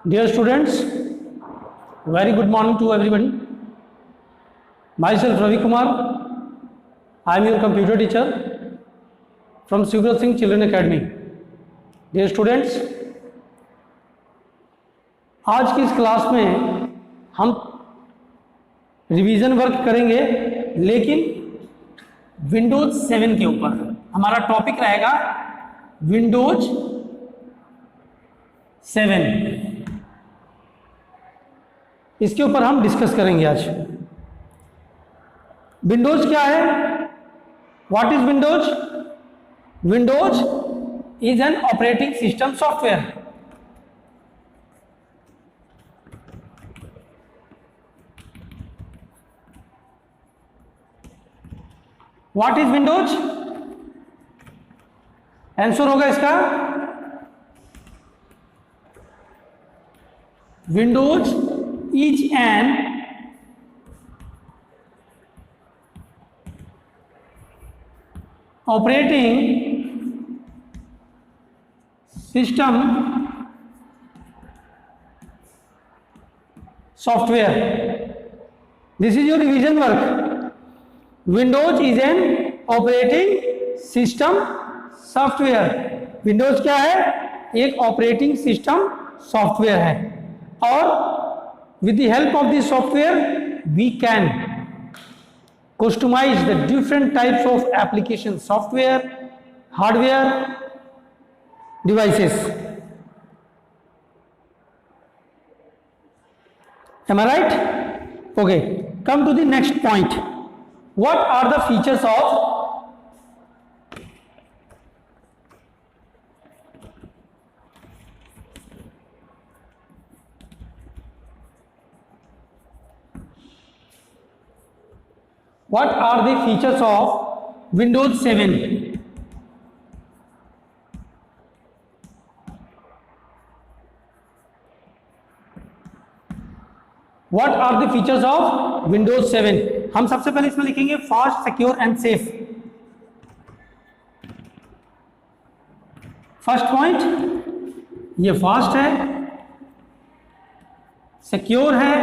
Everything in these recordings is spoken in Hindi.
Dear students, very good morning to everybody. Myself Ravi Kumar. I am your computer teacher from Sugrat Singh Children Academy. Dear students, आज की इस क्लास में हम रिवीजन वर्क करेंगे, लेकिन विंडोज 7 के ऊपर हमारा टॉपिक रहेगा विंडोज 7। इसके ऊपर हम डिस्कस करेंगे आज। विंडोज क्या है? What is Windows? Windows is an operating system software. What is Windows? Answer होगा इसका Windows is an operating system software. This is your revision work. Windows is an operating system software. Windows क्या है? एक ऑपरेटिंग सिस्टम सॉफ्टवेयर है, और with the help of this software we can customize the different types of application software, hardware, devices. Am I right? Okay, come to the next point. What are the features of Windows 7? What are the features of Windows 7? हम सबसे पहले इसमें लिखेंगे fast, secure and safe. First point, ये फास्ट है, सिक्योर है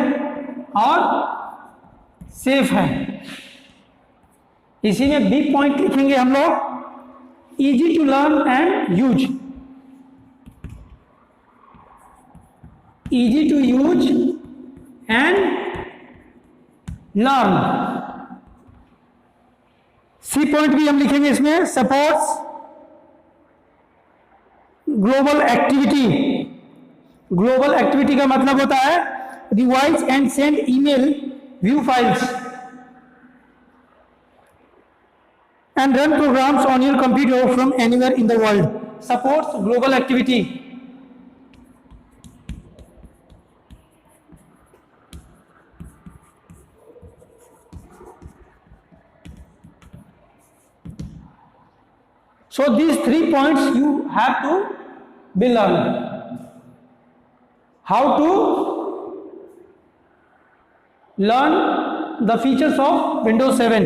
और सेफ है। इसी में बी पॉइंट लिखेंगे हम लोग easy to learn and use. Easy to use and learn. C point भी हम लिखेंगे इसमें supports global activity. Global activity का मतलब होता है revise and send email, view files and run programs on your computer from anywhere in the world. Supports global activity. So these 3 points you have to be learned. How to learn the features of Windows 7।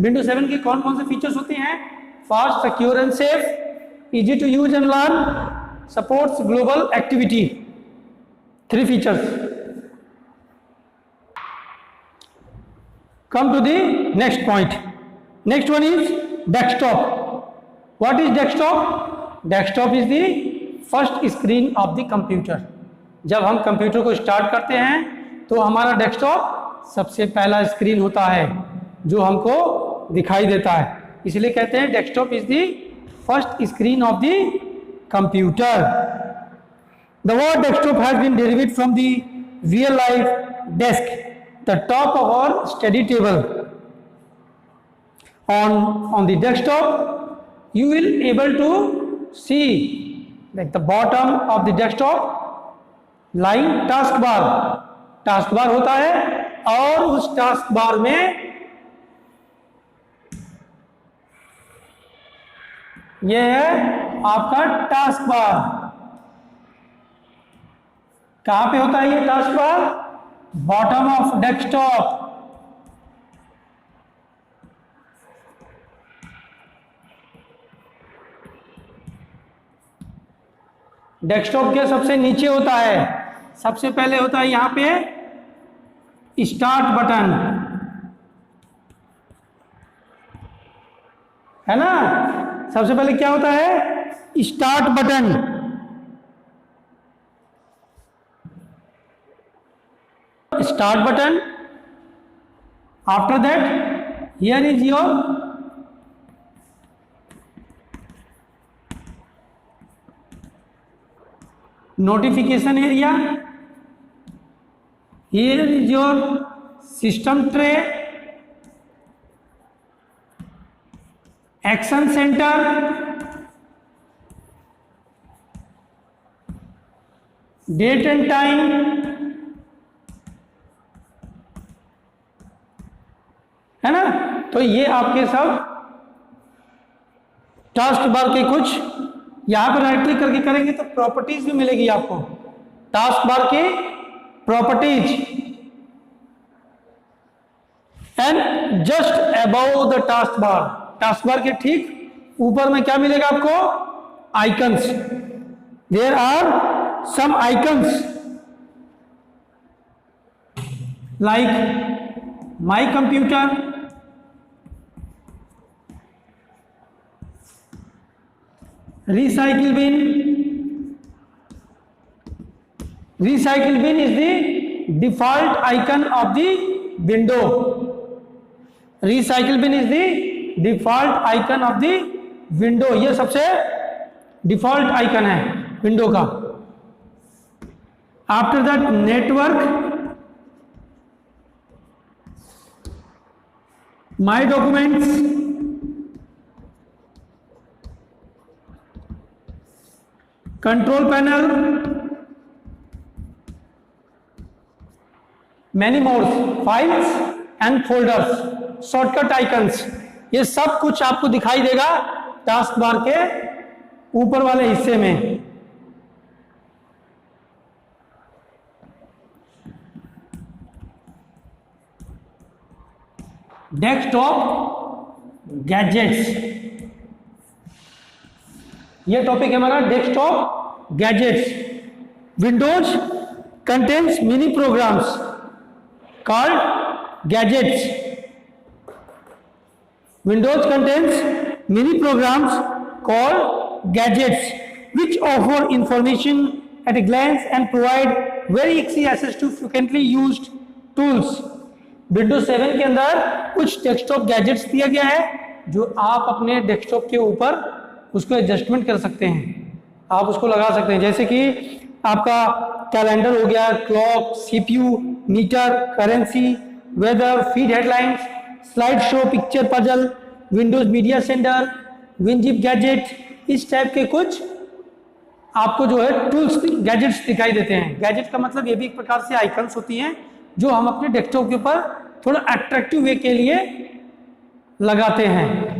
Windows 7 के कौन कौन से फीचर्स होते हैं? Fast, secure and safe, easy to use and learn, supports global activity. 3 features. Come to the next point. Next one is desktop. What is desktop? Desktop is the first screen of the computer. जब हम कंप्यूटर को स्टार्ट करते हैं तो हमारा डेस्कटॉप सबसे पहला स्क्रीन होता है जो हमको दिखाई देता है, इसलिए कहते हैं desktop is the first screen of the computer. The word desktop has been derived from the real life desk, the top of our study table. on the desktop you will able to see like the bottom of the desktop lying taskbar। Taskbar होता है और उस टास्कबार में यह है आपका टास्कबार। कहां पे होता है ये taskbar? Bottom of desktop. Desktop के सबसे नीचे होता है, सबसे पहले होता है यहाँ पे स्टार्ट बटन, है ना। सबसे पहले क्या होता है, start button. Start button, after that here is your notification area, here is your system tray, action center, date and time, है ना। तो ये आपके सब टास्क बार के कुछ, यहां पर राइट क्लिक करके करेंगे तो प्रॉपर्टीज भी मिलेगी आपको, टास्क बार के properties, and just above the task bar के ठीक ऊपर में क्या मिलेगा आपको, icons. There are some icons like My Computer, recycle bin. Recycle bin is the default icon of the window. Recycle bin is the default icon of the window. ये सबसे डिफॉल्ट आइकन है विंडो का। After that network, my documents, control panel, many modes, files and folders, shortcut icons, ये सब कुछ आपको दिखाई देगा टास्क बार के ऊपर वाले हिस्से में। डेस्कटॉप गैजेट्स, ये टॉपिक है हमारा desktop gadgets. Windows contains mini programs called gadgets. Windows contains mini programs called gadgets which offer information at a glance and provide very easy access to frequently used tools. Windows 7 के अंदर कुछ डेस्कटॉप गैजेट्स दिया गया है जो आप अपने डेस्कटॉप के ऊपर उसको एडजस्टमेंट कर सकते हैं, आप उसको लगा सकते हैं। जैसे कि आपका कैलेंडर हो गया, clock, CPU, meter, currency, weather, feed headlines, slide show, picture puzzle, Windows Media Center, WinZip gadget, इस टाइप के कुछ आपको जो है टूल्स गैजेट्स दिखाई देते हैं। गैजेट का मतलब ये भी एक प्रकार से आइकन्स होती हैं जो हम अपने डेस्कटॉप के ऊपर थोड़ा अट्रैक्टिव वे के लिए लगाते हैं।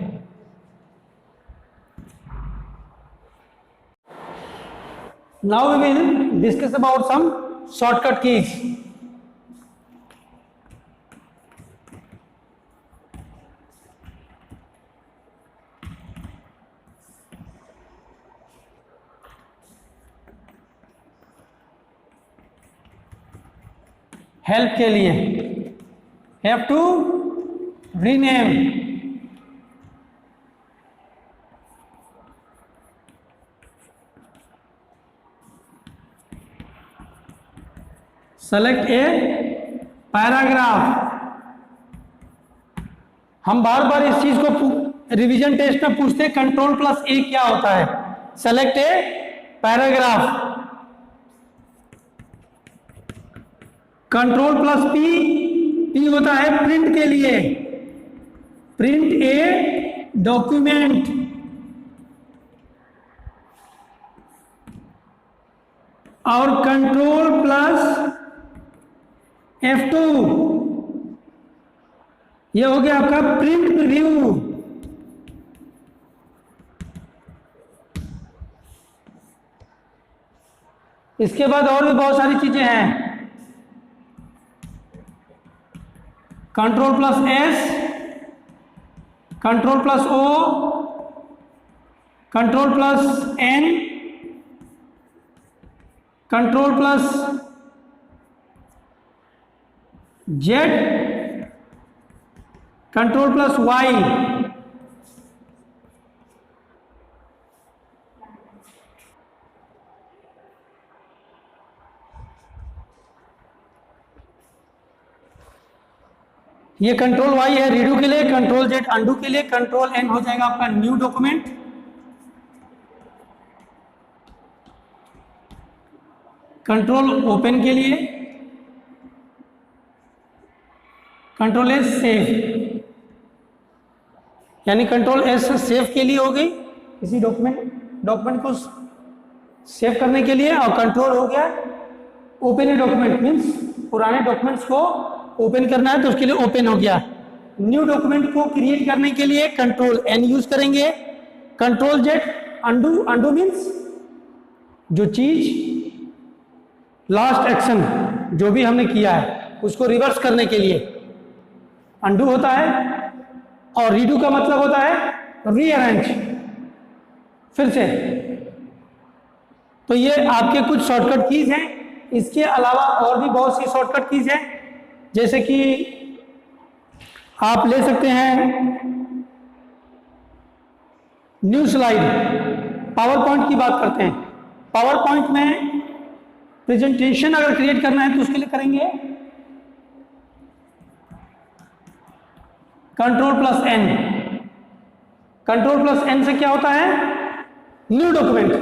Now we will discuss about some shortcut keys. Help के लिए have to rename, select a paragraph. हम बार बार इस चीज को रिवीजन टेस्ट में पूछते हैं, कंट्रोल प्लस ए क्या होता है। Select a paragraph, control plus P, P होता है प्रिंट के लिए, प्रिंट ए डॉक्यूमेंट, और कंट्रोल प्लस F2 ये हो गया आपका प्रिंट प्रीव्यू। इसके बाद और भी बहुत सारी चीजें हैं, control plus S, control plus O, control plus N, control plus Z, control plus Y, ये कंट्रोल वाई है रीडू के लिए, कंट्रोल जेड अंडू के लिए, कंट्रोल एन हो जाएगा आपका न्यू डॉक्यूमेंट, कंट्रोल ओपन के लिए, कंट्रोल एस सेव, यानी कंट्रोल एस सेव के लिए हो गई किसी डॉक्यूमेंट को सेव करने के लिए, और कंट्रोल हो गया ओपन ए डॉक्यूमेंट, मीन्स पुराने डॉक्यूमेंट्स को ओपन करना है तो उसके लिए ओपन हो गया। न्यू डॉक्यूमेंट को क्रिएट करने के लिए कंट्रोल एन यूज करेंगे, control Z undo, undo means जो चीज लास्ट एक्शन जो भी हमने किया है उसको रिवर्स करने के लिए अंडू होता है, और रीडू का मतलब होता है रीअरेंज, फिर से। तो ये आपके कुछ शॉर्टकट कीज हैं, इसके अलावा और भी बहुत सी शॉर्टकट कीज हैं, जैसे कि आप ले सकते हैं न्यू स्लाइड, पावर पॉइंट की बात करते हैं। पावर पॉइंट में प्रेजेंटेशन अगर क्रिएट करना है तो उसके लिए करेंगे control plus N. Control plus N से क्या होता है, न्यू डॉक्यूमेंट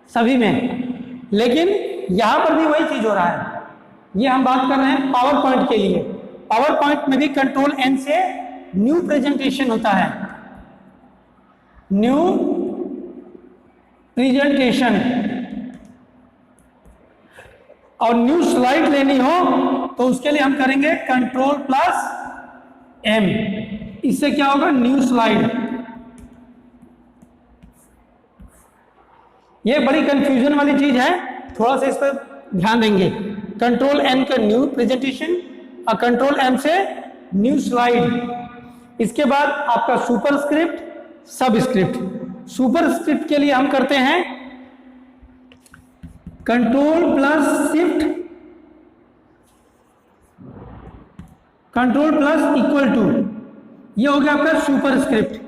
सभी में, लेकिन यहां पर भी वही चीज हो रहा है। ये हम बात कर रहे हैं पावर पॉइंट के लिए। पावर पॉइंट में भी कंट्रोल एन से न्यू प्रेजेंटेशन होता है, न्यू प्रेजेंटेशन। और न्यू स्लाइड लेनी हो तो उसके लिए हम करेंगे कंट्रोल प्लस एम, इससे क्या होगा, न्यू स्लाइड। ये बड़ी कंफ्यूजन वाली चीज है, थोड़ा सा इस पर ध्यान देंगे। कंट्रोल एन का न्यू प्रेजेंटेशन और कंट्रोल एम से न्यू स्लाइड। इसके बाद आपका superscript, subscript. Superscript के लिए हम करते हैं control plus shift, control plus equal to, ये हो गया आपका superscript.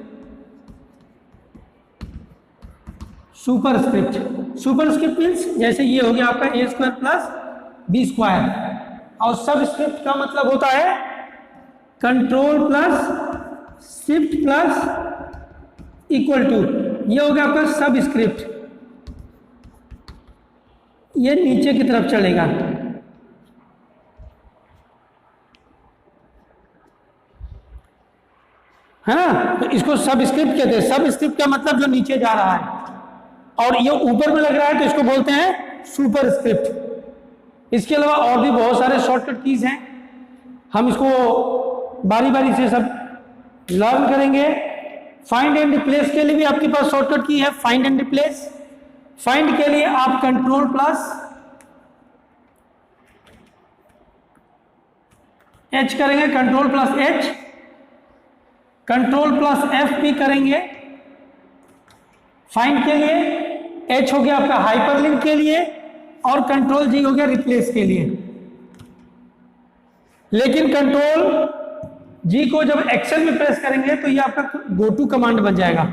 Superscript, superscript means जैसे ये हो गया आपका A square plus B square, और सब स्क्रिप्ट का मतलब होता है control plus shift plus equal to, ये हो गया आपका सब स्क्रिप्ट। ये नीचे की तरफ चलेगा, है ना, तो इसको सब स्क्रिप्ट कहते हैं। सब स्क्रिप्ट का मतलब जो नीचे जा रहा है, और ये ऊपर में लग रहा है तो इसको बोलते हैं सुपर स्क्रिप्ट। इसके अलावा और भी बहुत सारे शॉर्टकट कीज हैं, हम इसको बारी बारी से सब लर्न करेंगे। फाइंड एंड रिप्लेस के लिए भी आपके पास शॉर्टकट की है, फाइंड एंड रिप्लेस। फाइंड के लिए आप कंट्रोल प्लस एच करेंगे, control plus H, control plus F भी करेंगे फाइंड के लिए। एच हो गया आपका हाइपरलिंक के लिए, और कंट्रोल जी हो गया रिप्लेस के लिए। लेकिन कंट्रोल जी को जब एक्सेल में प्रेस करेंगे तो ये आपका गो टू कमांड बन जाएगा।